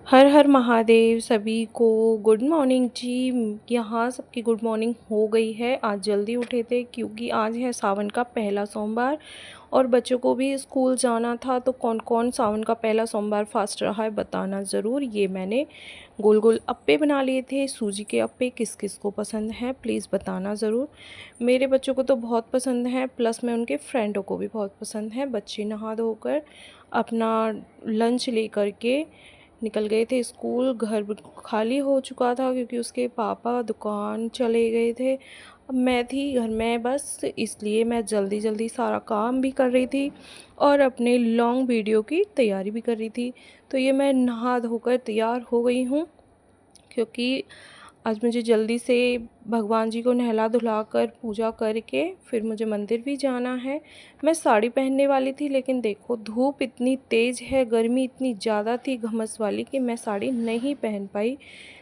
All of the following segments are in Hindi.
हर हर महादेव सभी को। गुड मॉर्निंग जी। यहाँ सबकी गुड मॉर्निंग हो गई है। आज जल्दी उठे थे क्योंकि आज है सावन का पहला सोमवार और बच्चों को भी स्कूल जाना था। तो कौन कौन सावन का पहला सोमवार फास्ट रहा है बताना ज़रूर। ये मैंने गोल गोल अप्पे बना लिए थे, सूजी के अप्पे। किस किस को पसंद है प्लीज़ बताना ज़रूर। मेरे बच्चों को तो बहुत पसंद है, प्लस में उनके फ्रेंडों को भी बहुत पसंद है। बच्चे नहा धोकर अपना लंच ले करके निकल गए थे स्कूल। घर खाली हो चुका था क्योंकि उसके पापा दुकान चले गए थे। अब मैं थी घर में बस, इसलिए मैं जल्दी जल्दी सारा काम भी कर रही थी और अपने लॉन्ग वीडियो की तैयारी भी कर रही थी। तो ये मैं नहा धोकर तैयार हो गई हूँ क्योंकि आज मुझे जल्दी से भगवान जी को नहला धुलाकर पूजा करके फिर मुझे मंदिर भी जाना है। मैं साड़ी पहनने वाली थी लेकिन देखो धूप इतनी तेज़ है, गर्मी इतनी ज़्यादा थी घमस वाली कि मैं साड़ी नहीं पहन पाई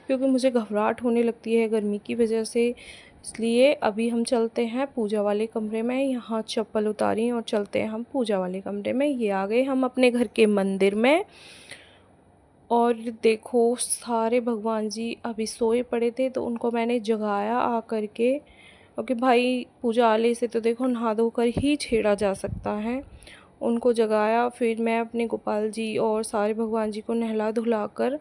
क्योंकि मुझे घबराहट होने लगती है गर्मी की वजह से। इसलिए अभी हम चलते हैं पूजा वाले कमरे में। यहाँ चप्पल उतारी और चलते हैं हम पूजा वाले कमरे में। ये आ गए हम अपने घर के मंदिर में। और देखो सारे भगवान जी अभी सोए पड़े थे तो उनको मैंने जगाया आ करके, क्योंकि भाई पूजा वाले से तो देखो नहा धो कर ही छेड़ा जा सकता है। उनको जगाया, फिर मैं अपने गोपाल जी और सारे भगवान जी को नहला धुला कर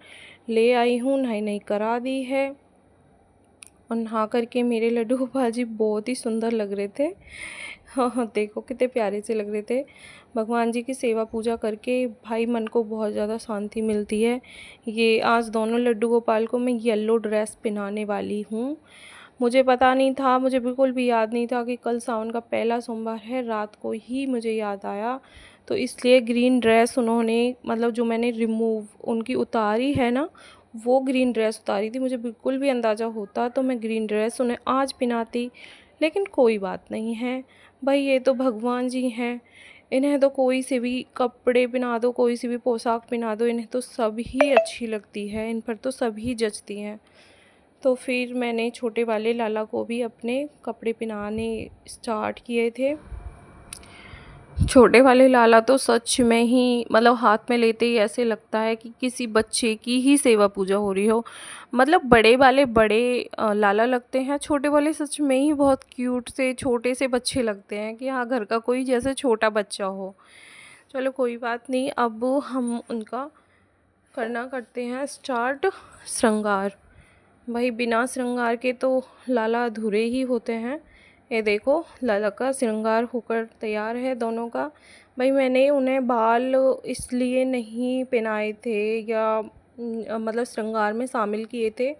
ले आई हूँ। नहाई नहीं करा दी है और नहा करके मेरे लड्डू गोपाल जी बहुत ही सुंदर लग रहे थे। हाँ हाँ, देखो कितने प्यारे से लग रहे थे। भगवान जी की सेवा पूजा करके भाई मन को बहुत ज़्यादा शांति मिलती है। ये आज दोनों लड्डू गोपाल को मैं येलो ड्रेस पहनाने वाली हूँ। मुझे पता नहीं था, मुझे बिल्कुल भी याद नहीं था कि कल सावन का पहला सोमवार है। रात को ही मुझे याद आया तो इसलिए ग्रीन ड्रेस उन्होंने, मतलब जो मैंने रिमूव उनकी उतारी है ना, वो ग्रीन ड्रेस उतारी थी। मुझे बिल्कुल भी अंदाज़ा होता तो मैं ग्रीन ड्रेस उन्हें आज पहनाती, लेकिन कोई बात नहीं है। भाई ये तो भगवान जी हैं, इन्हें तो कोई से भी कपड़े पहना दो, कोई सी भी पोशाक पहना दो, इन्हें तो सभी अच्छी लगती है, इन पर तो सभी जचती हैं। तो फिर मैंने छोटे वाले लाला को भी अपने कपड़े पहनाने स्टार्ट किए थे। छोटे वाले लाला तो सच में ही मतलब हाथ में लेते ही ऐसे लगता है कि किसी बच्चे की ही सेवा पूजा हो रही हो। मतलब बड़े वाले बड़े लाला लगते हैं, छोटे वाले सच में ही बहुत क्यूट से छोटे से बच्चे लगते हैं कि हाँ घर का कोई जैसे छोटा बच्चा हो। चलो कोई बात नहीं, अब हम उनका करते हैं स्टार्ट श्रृंगार। भाई बिना श्रृंगार के तो लाला अधूरे ही होते हैं। ये देखो लाला का श्रृंगार होकर तैयार है दोनों का। भाई मैंने उन्हें बाल इसलिए नहीं पहनाए थे या मतलब श्रृंगार में शामिल किए थे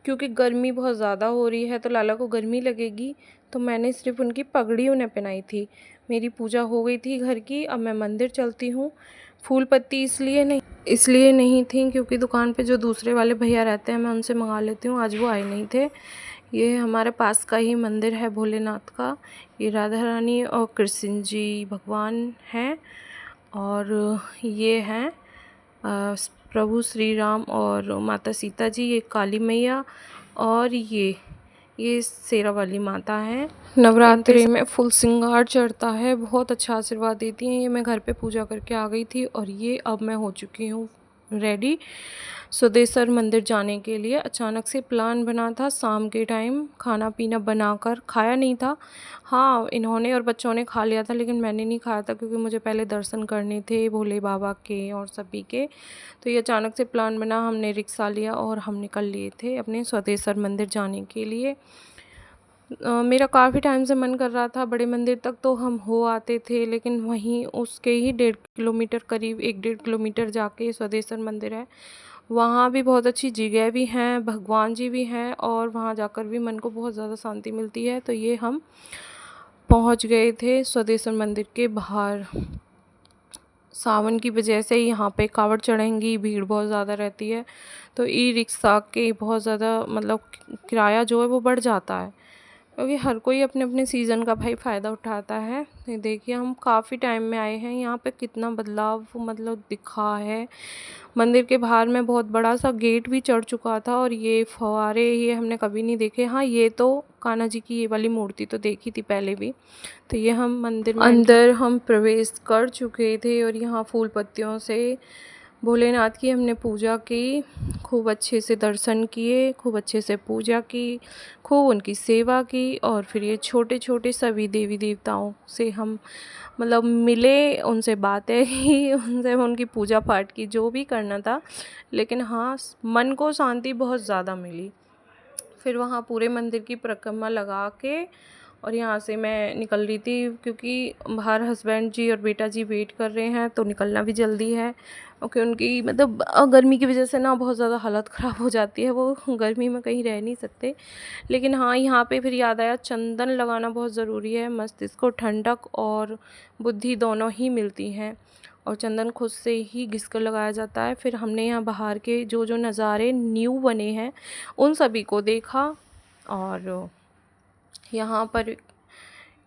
क्योंकि गर्मी बहुत ज़्यादा हो रही है तो लाला को गर्मी लगेगी, तो मैंने सिर्फ उनकी पगड़ी उन्हें पहनाई थी। मेरी पूजा हो गई थी घर की, अब मैं मंदिर चलती हूँ। फूल पत्ती इसलिए नहीं थी क्योंकि दुकान पे जो दूसरे वाले भैया रहते हैं मैं उनसे मंगा लेती हूँ, आज वो आए नहीं थे। ये हमारे पास का ही मंदिर है भोलेनाथ का। ये राधा रानी और कृष्ण जी भगवान हैं और ये हैं प्रभु श्री राम और माता सीता जी, ये काली मैया और ये शेरा वाली माता है। नवरात्रि में फुल श्रृंगार चढ़ता है, बहुत अच्छा आशीर्वाद देती हैं। ये मैं घर पे पूजा करके आ गई थी और ये अब मैं हो चुकी हूँ रेडी सुदेश्वर मंदिर जाने के लिए। अचानक से प्लान बना था शाम के टाइम, खाना पीना बनाकर खाया नहीं था। हाँ इन्होंने और बच्चों ने खा लिया था लेकिन मैंने नहीं खाया था क्योंकि मुझे पहले दर्शन करने थे भोले बाबा के और सभी के। तो ये अचानक से प्लान बना, हमने रिक्शा लिया और हम निकल लिए थे अपने स्वदेश्वर मंदिर जाने के लिए। मेरा काफ़ी टाइम से मन कर रहा था, बड़े मंदिर तक तो हम हो आते थे लेकिन वहीं उसके ही 1.5 किलोमीटर करीब 1-1.5 किलोमीटर जाके स्वदेश्वर मंदिर है। वहाँ भी बहुत अच्छी जगह भी हैं, भगवान जी भी हैं और वहाँ जाकर भी मन को बहुत ज़्यादा शांति मिलती है। तो ये हम पहुँच गए थे स्वदेश्वर मंदिर के बाहर। सावन की वजह से यहाँ पे कावड़ चढ़ेंगी, भीड़ बहुत ज़्यादा रहती है तो ई रिक्शा के बहुत ज़्यादा मतलब किराया जो है वो बढ़ जाता है क्योंकि हर कोई अपने अपने सीज़न का भाई फ़ायदा उठाता है। ये देखिए हम काफ़ी टाइम में आए हैं, यहाँ पे कितना बदलाव मतलब दिखा है। मंदिर के बाहर में बहुत बड़ा सा गेट भी चढ़ चुका था और ये फव्वारे ये हमने कभी नहीं देखे। हाँ ये तो कान्हा जी की ये वाली मूर्ति तो देखी थी पहले भी। तो ये हम मंदिर में अंदर हम प्रवेश कर चुके थे और यहाँ फूल पत्तियों से भोलेनाथ की हमने पूजा की, खूब अच्छे से दर्शन किए, खूब अच्छे से पूजा की, खूब उनकी सेवा की और फिर ये छोटे-छोटे सभी देवी-देवताओं से हम मतलब मिले, उनसे बातें की, उनसे उनकी पूजा पाठ की, जो भी करना था। लेकिन हाँ, मन को शांति बहुत ज़्यादा मिली। फिर वहाँ पूरे मंदिर की परिक्रमा लगा के और यहाँ से मैं निकल रही थी, क्योंकि बाहर हस्बैंड जी और बेटा जी वेट कर रहे हैं, तो निकलना भी जल्दी है। क्योंकि उनकी मतलब गर्मी की वजह से ना बहुत ज़्यादा हालत ख़राब हो जाती है, वो गर्मी में कहीं रह नहीं सकते। लेकिन हाँ, यहाँ पे फिर याद आया चंदन लगाना बहुत ज़रूरी है, मस्तिष्क को ठंडक और बुद्धि दोनों ही मिलती हैं। और चंदन खुद से ही घिस कर लगाया जाता है। फिर हमने यहाँ बाहर के जो नज़ारे न्यू बने हैं उन सभी को देखा। और यहाँ पर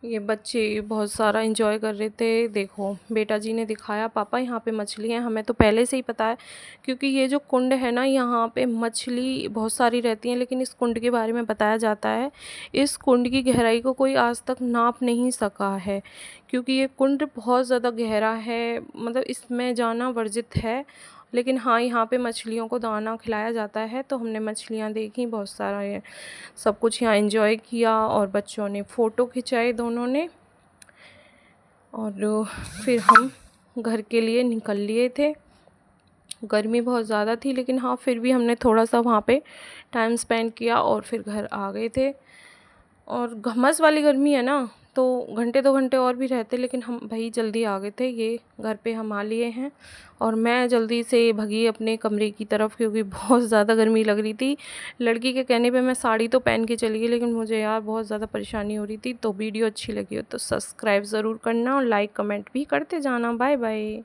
ये बच्चे बहुत सारा एंजॉय कर रहे थे। देखो बेटा जी ने दिखाया, पापा यहाँ पे मछली है। हमें तो पहले से ही पता है, क्योंकि ये जो कुंड है ना, यहाँ पे मछली बहुत सारी रहती हैं, लेकिन इस कुंड के बारे में बताया जाता है इस कुंड की गहराई को कोई आज तक नाप नहीं सका है, क्योंकि ये कुंड बहुत ज़्यादा गहरा है, मतलब इसमें जाना वर्जित है। लेकिन हाँ, यहाँ पे मछलियों को दाना खिलाया जाता है, तो हमने मछलियाँ देखी, बहुत सारा ये सब कुछ यहाँ एंजॉय किया और बच्चों ने फ़ोटो खिंचाए दोनों ने। और फिर हम घर के लिए निकल लिए थे। गर्मी बहुत ज़्यादा थी, लेकिन हाँ फिर भी हमने थोड़ा सा वहाँ पे टाइम स्पेंड किया और फिर घर आ गए थे। और घमस वाली गर्मी है ना, तो घंटे 2 घंटे और भी रहते, लेकिन हम भाई जल्दी आ गए थे, ये घर पे हम आ लिए हैं। और मैं जल्दी से भगी अपने कमरे की तरफ, क्योंकि बहुत ज़्यादा गर्मी लग रही थी। लड़की के कहने पे मैं साड़ी तो पहन के चली गई, लेकिन मुझे यार बहुत ज़्यादा परेशानी हो रही थी। तो वीडियो अच्छी लगी हो तो सब्सक्राइब ज़रूर करना और लाइक कमेंट भी करते जाना। Bye bye.